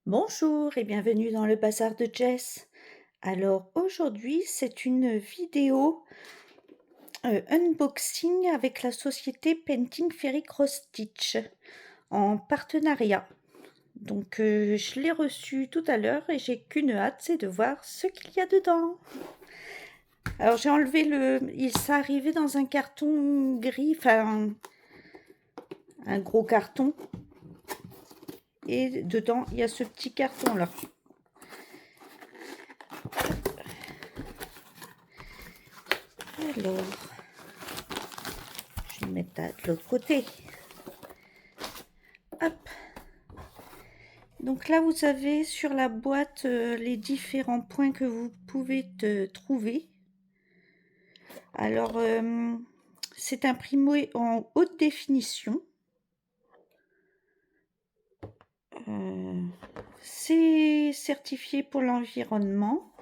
Bonjour et bienvenue dans le bazar de Jess. Alors aujourd'hui, c'est une vidéo unboxing avec la société Painting Fairy Cross Stitch en partenariat. Donc je l'ai reçu tout à l'heure et j'ai qu'une hâte, c'est de voir ce qu'il y a dedans. Alors j'ai enlevé il s'est arrivé dans un carton gris, enfin un gros carton. Et dedans, il y a ce petit carton là. Alors, je vais mettre ça de l'autre côté. Hop. Donc là, vous avez sur la boîte les différents points que vous pouvez trouver. Alors, c'est imprimé en haute définition. C'est certifié pour l'environnement.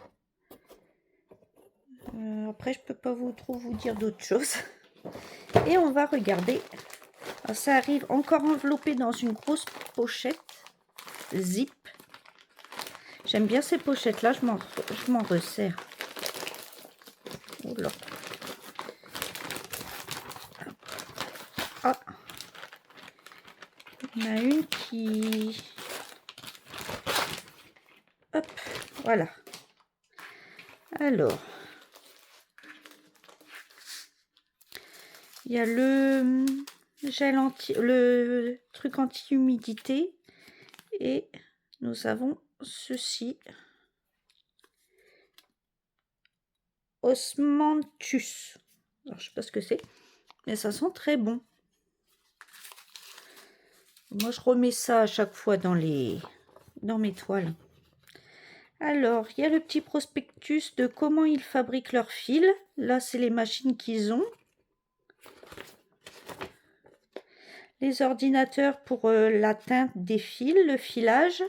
Après, je peux pas trop vous dire d'autres choses. Et on va regarder. Alors, ça arrive encore enveloppé dans une grosse pochette zip. J'aime bien ces pochettes-là, je m'en resserre. Oh là. Ah, il y en a une qui... Hop, voilà. Alors, il y a le gel le truc anti-humidité et nous avons ceci. Osmanthus. Alors, je sais pas ce que c'est, mais ça sent très bon. Moi, je remets ça à chaque fois dans mes toiles. Alors, il y a le petit prospectus de comment ils fabriquent leurs fils. Là, c'est les machines qu'ils ont. Les ordinateurs pour la teinte des fils, le filage.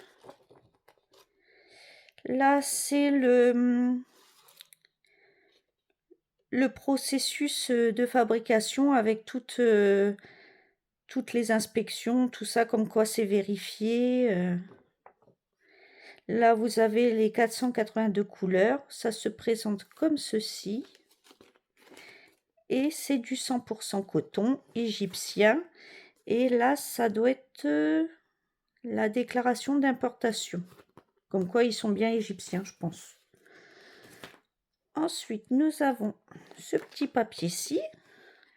Là, c'est le processus de fabrication avec toutes les inspections, tout ça, comme quoi c'est vérifié. Là, vous avez les 482 couleurs. Ça se présente comme ceci. Et c'est du 100% coton égyptien. Et là, ça doit être la déclaration d'importation. Comme quoi, ils sont bien égyptiens, je pense. Ensuite, nous avons ce petit papier-ci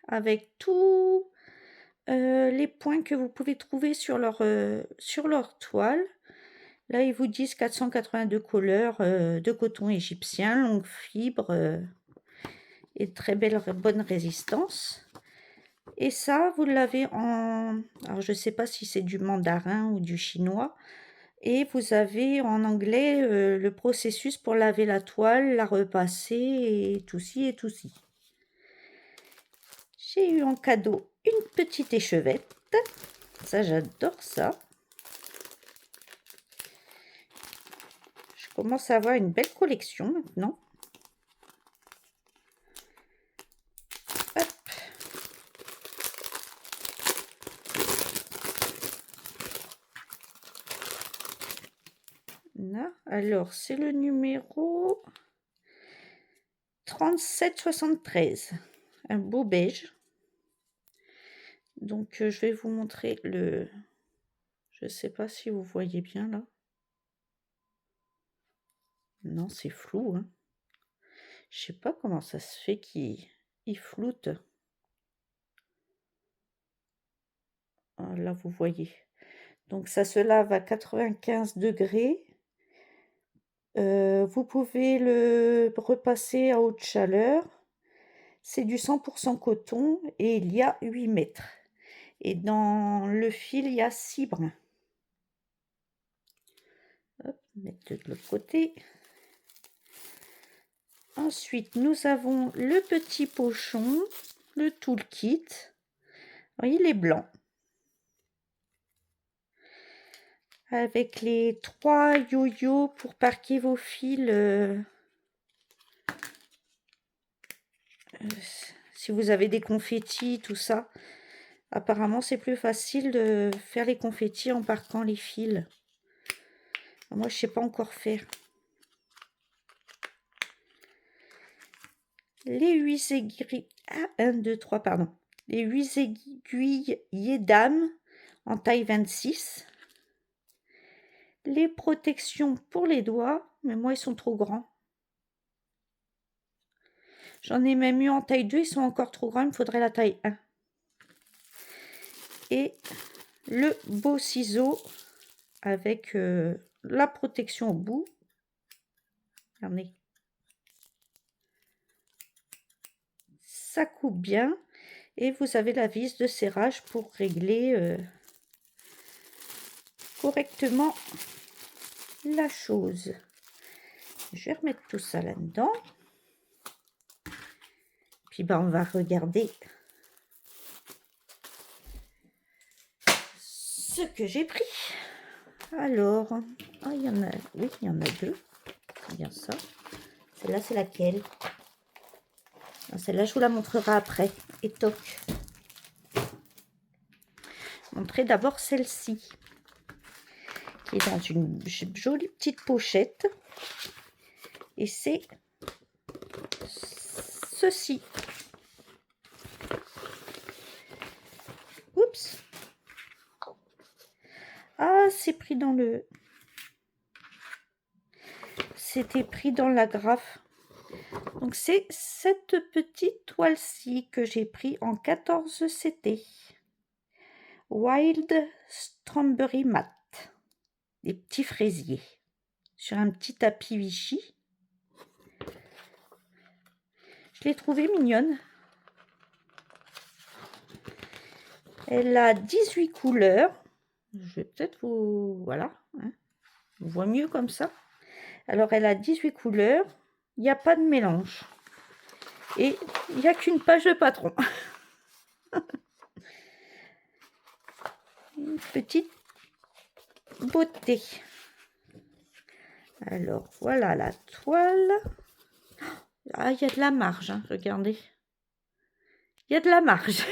avec tous les points que vous pouvez trouver sur leur toile. Là, ils vous disent 482 couleurs de coton égyptien, longue fibre et très bonne résistance. Et ça, vous l'avez en... Alors, je ne sais pas si c'est du mandarin ou du chinois. Et vous avez en anglais le processus pour laver la toile, la repasser et tout ci et tout ci. J'ai eu en cadeau une petite échevette. Ça, j'adore ça. Je commence à avoir une belle collection maintenant. Hop. Là, alors, c'est le numéro 3773. Un beau beige. Donc, je vais vous montrer le... Je ne sais pas si vous voyez bien là. Non, c'est flou. Hein. Je sais pas comment ça se fait qu'il floute. Ah, là, vous voyez. Donc, ça se lave à 95 degrés. Vous pouvez le repasser à haute chaleur. C'est du 100% coton et il y a 8 mètres. Et dans le fil, il y a 6 brins. Hop, mettre de l'autre côté. Ensuite, nous avons le petit pochon, le toolkit. Alors, il est blanc. Avec les 3 yo-yo pour parquer vos fils. Si vous avez des confettis, tout ça. Apparemment, c'est plus facile de faire les confettis en parquant les fils. Moi, je sais pas encore faire. Les 8 aiguilles... Ah, 1, 2, 3, pardon. Les 8 aiguilles Yedam en taille 26. Les protections pour les doigts, mais moi, ils sont trop grands. J'en ai même eu en taille 2, ils sont encore trop grands, il me faudrait la taille 1. Et le beau ciseau avec la protection au bout. Regardez. Ça coupe bien. Et vous avez la vis de serrage pour régler correctement la chose. Je vais remettre tout ça là-dedans. Puis ben, on va regarder ce que j'ai pris. Alors, ah, il y en a, oui, il y en a deux. C'est bien ça. Celle-là, c'est laquelle? Celle-là, je vous la montrerai après. Et toc. Montrer d'abord celle-ci, qui est dans une jolie petite pochette. Et c'est ceci. Oups. Ah, c'est pris dans le... C'était pris dans l'agrafe. Donc, c'est cette petite toile-ci que j'ai pris en 14 CT. Wild Strawberry Mat. Des petits fraisiers. Sur un petit tapis Vichy. Je l'ai trouvée mignonne. Elle a 18 couleurs. Je vais peut-être vous... Voilà. Hein, on voit mieux comme ça. Alors, elle a 18 couleurs. Il n'y a pas de mélange. Et il n'y a qu'une page de patron. Une petite beauté. Alors, voilà la toile. Ah, il y a de la marge, hein, regardez. Il y a de la marge.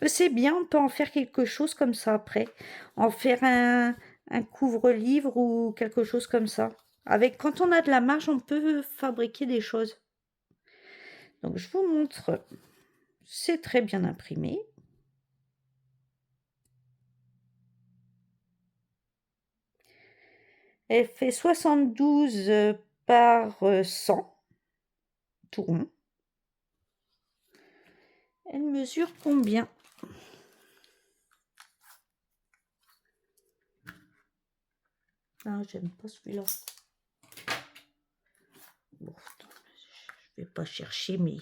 C'est bien, on peut en faire quelque chose comme ça après. En faire un couvre-livre ou quelque chose comme ça. Avec, quand on a de la marge, on peut fabriquer des choses. Donc, je vous montre. C'est très bien imprimé. Elle fait 72 par 100. Tout rond. Elle mesure combien? Ah, j'aime pas celui-là. Bon, je vais pas chercher mes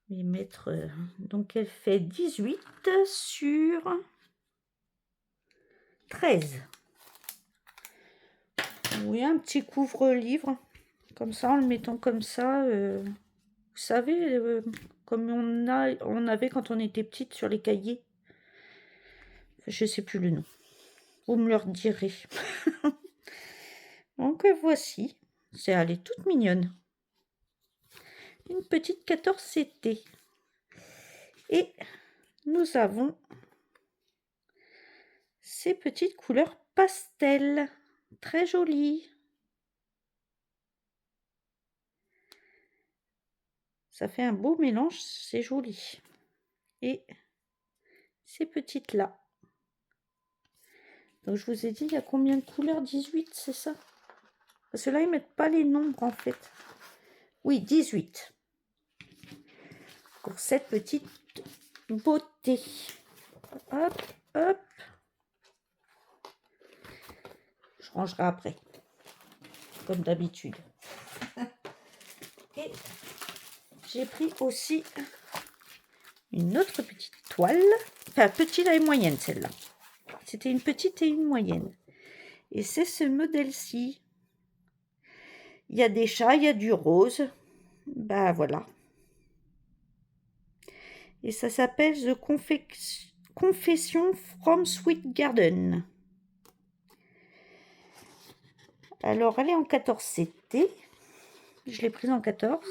mètres. Donc, elle fait 18 sur 13. Oui, un petit couvre-livre. Comme ça, en le mettant comme ça, vous savez, comme on avait quand on était petite sur les cahiers. Je sais plus le nom. Vous me le redirez. Donc, voici. Elle est toute mignonne. Une petite 14 CT. Et nous avons ces petites couleurs pastel. Très jolies. Ça fait un beau mélange, c'est joli. Et ces petites-là. Donc, je vous ai dit, il y a combien de couleurs? 18, c'est ça? Parce que là, ils ne mettent pas les nombres, en fait. Oui, 18. Pour cette petite beauté. Hop, hop. Je rangerai après. Comme d'habitude. Et j'ai pris aussi une autre petite toile. Enfin, petite et moyenne, celle-là. C'était une petite et une moyenne. Et c'est ce modèle-ci. Il y a des chats, il y a du rose. Bah voilà. Et ça s'appelle The Confession from Sweet Garden. Alors, elle est en 14 CT. Je l'ai prise en 14.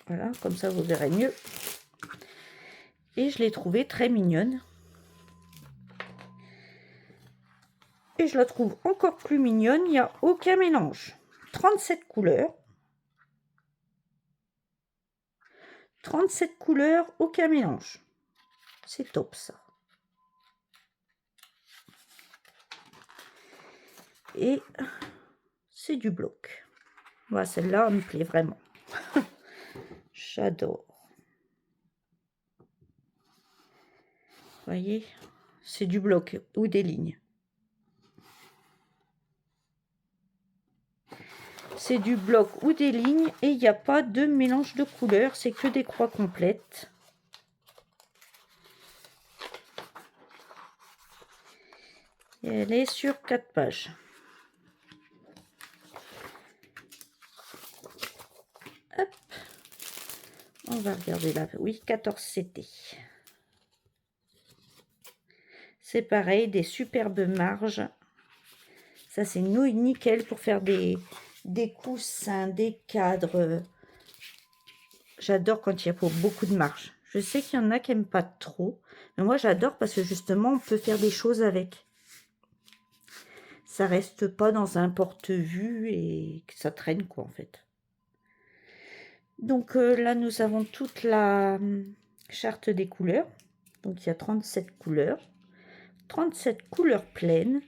Voilà, comme ça vous verrez mieux. Et je l'ai trouvée très mignonne. et je la trouve encore plus mignonne. Il n'y a aucun mélange. 37 couleurs. 37 couleurs, aucun mélange. C'est top ça. Et c'est du bloc. Voilà, celle-là me plaît vraiment. J'adore. Vous voyez, c'est du bloc ou des lignes. C'est du bloc ou des lignes et il n'y a pas de mélange de couleurs, c'est que des croix complètes. Et elle est sur 4 pages. Hop. On va regarder là. Oui, 14 CT. C'est pareil, des superbes marges. Ça, c'est nouille nickel pour faire des coussins, des cadres. J'adore quand il y a pour beaucoup de marge. Je sais qu'il y en a qui n'aiment pas trop. Mais moi, j'adore parce que justement, on peut faire des choses avec. Ça reste pas dans un porte-vue et que ça traîne, quoi, en fait. Donc là, nous avons toute la charte des couleurs. Donc, il y a 37 couleurs. 37 couleurs pleines.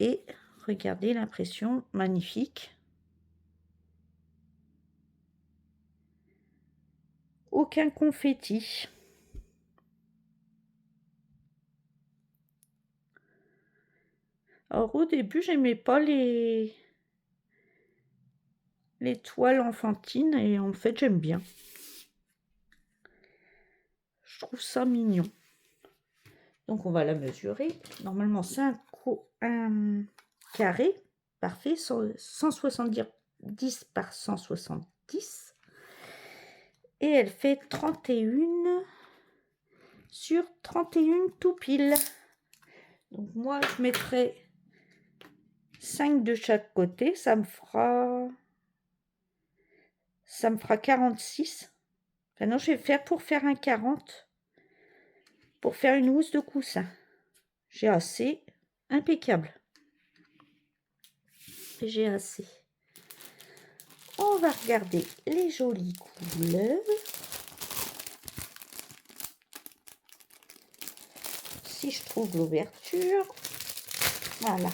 Et regardez l'impression magnifique. Aucun confetti. Alors au début, j'aimais pas les toiles enfantines et en fait, j'aime bien. Je trouve ça mignon. Donc on va la mesurer. Normalement, c'est un carré parfait, 170 par 170. Et elle fait 31 sur 31 tout pile. Donc moi, je mettrai 5 de chaque côté. Ça me fera 46. Enfin non, je vais faire pour faire un 40. Pour faire une housse de coussin. J'ai assez. Impeccable. J'ai assez. On va regarder les jolies couleurs. Si je trouve l'ouverture. Voilà.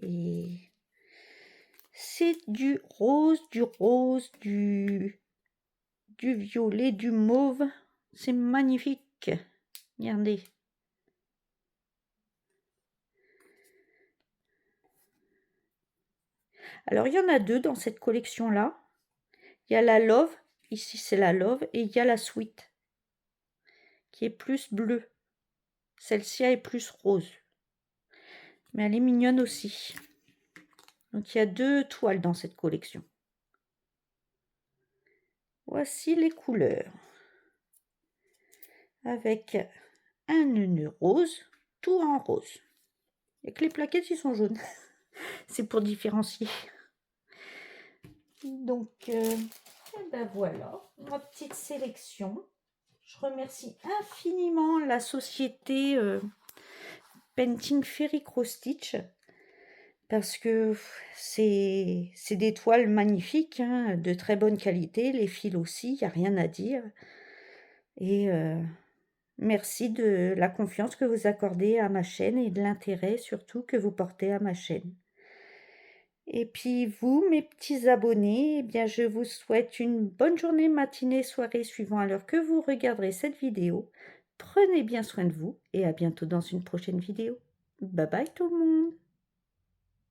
Et c'est du rose, du violet, du mauve. C'est magnifique. Regardez. Alors, il y en a deux dans cette collection-là. Il y a la Love. Ici, c'est la Love. Et il y a la Sweet. Qui est plus bleue. Celle-ci est plus rose. Mais elle est mignonne aussi. Donc, il y a deux toiles dans cette collection. Voici les couleurs. Avec un nœud rose, tout en rose. Et que les plaquettes, ils sont jaunes. C'est pour différencier. Donc, ben voilà, ma petite sélection. Je remercie infiniment la société Painting Fairy Cross Stitch. Parce que c'est des toiles magnifiques, hein, de très bonne qualité. Les fils aussi, il n'y a rien à dire. Et merci de la confiance que vous accordez à ma chaîne et de l'intérêt surtout que vous portez à ma chaîne. Et puis vous, mes petits abonnés, eh bien je vous souhaite une bonne journée, matinée, soirée, suivant à l'heure que vous regarderez cette vidéo. Prenez bien soin de vous et à bientôt dans une prochaine vidéo. Bye bye tout le monde!